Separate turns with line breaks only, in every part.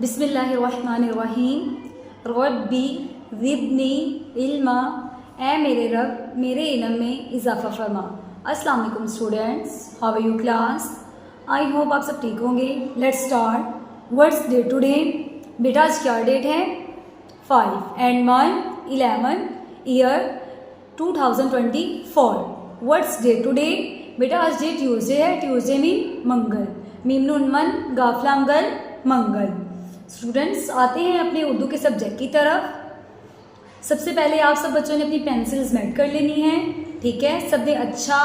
बिस्मिल्लाहिर्रहमानिर्रहीम। रब्बी ज़िदनी इल्मा, ए मेरे रब मेरे इल्म में इजाफ़ा फरमा। अस्सलाम वालेकुम students, how are you class. I hope आप सब ठीक होंगे। Let's start. What's day today. बेटा आज क्या डेट है? 5 and month 11 year 2024। What's day today. बेटा आज डे ट्यूसडे है। ट्यूसडे मीन मंगल। मीम नून मन गाफलांगल मंगल। स्टूडेंट्स आते हैं अपने उर्दू के सब्जेक्ट की तरफ। सबसे पहले आप सब बच्चों ने अपनी पेंसिल्स मेट कर लेनी है, ठीक है। सबने अच्छा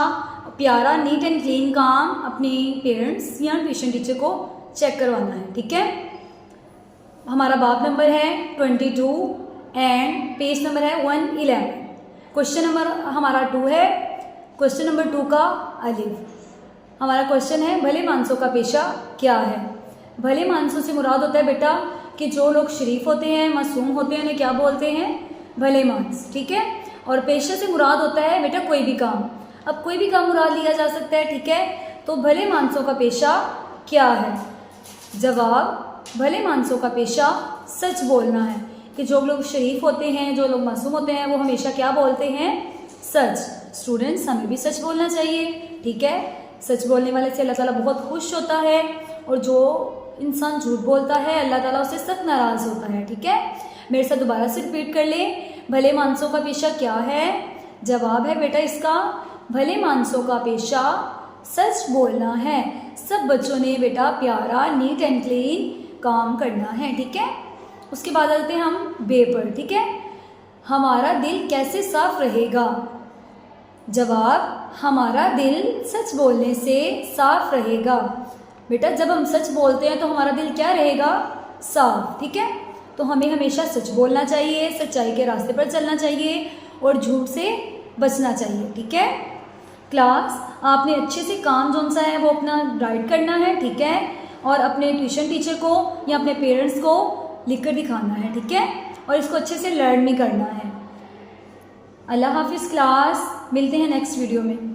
प्यारा नीट एंड क्लीन काम अपने पेरेंट्स या ट्यूशन टीचर को चेक करवाना है, ठीक है। हमारा बाब नंबर है 22 एंड पेज नंबर है 111। क्वेश्चन नंबर हमारा 2 है। क्वेश्चन नंबर 2 का अलिफ। हमारा क्वेश्चन है भले मानसों का पेशा क्या है। भले मानसों से मुराद होता है बेटा कि जो लोग शरीफ होते हैं, मासूम होते हैं, उन्हें क्या बोलते हैं? भले मानस, ठीक है। और पेशा से मुराद होता है बेटा कोई भी काम। अब कोई भी काम मुराद लिया जा सकता है, ठीक है। तो भले मानसों का पेशा क्या है? जवाब, भले मानसों का पेशा सच बोलना है। कि जो लोग शरीफ होते हैं, जो लोग मासूम होते हैं, वो हमेशा क्या बोलते हैं? सच। स्टूडेंट्स हमें भी सच बोलना चाहिए, ठीक है। सच बोलने वाले से अल्लाह ताला बहुत खुश होता है, और जो इंसान झूठ बोलता है अल्लाह ताला उससे सख्त नाराज़ होता है, ठीक है। मेरे साथ दोबारा से रिपीट कर ले। भले मानसों का पेशा क्या है? जवाब है बेटा इसका भले मानसों का पेशा सच बोलना है। सब बच्चों ने बेटा प्यारा नीट एंड क्लीन काम करना है, ठीक है। उसके बाद आते हैं हम बे पर, ठीक है। हमारा दिल कैसे साफ रहेगा? जवाब, हमारा दिल सच बोलने से साफ रहेगा। बेटा जब हम सच बोलते हैं तो हमारा दिल क्या रहेगा? साफ, ठीक है। तो हमें हमेशा सच बोलना चाहिए, सच्चाई के रास्ते पर चलना चाहिए और झूठ से बचना चाहिए, ठीक है। क्लास आपने अच्छे से काम जो सा है वो अपना राइट करना है, ठीक है। और अपने ट्यूशन टीचर को या अपने पेरेंट्स को लिख कर दिखाना है, ठीक है। और इसको अच्छे से लर्न भी करना है। अल्लाह हाफिज़ क्लास, मिलते हैं नेक्स्ट वीडियो में।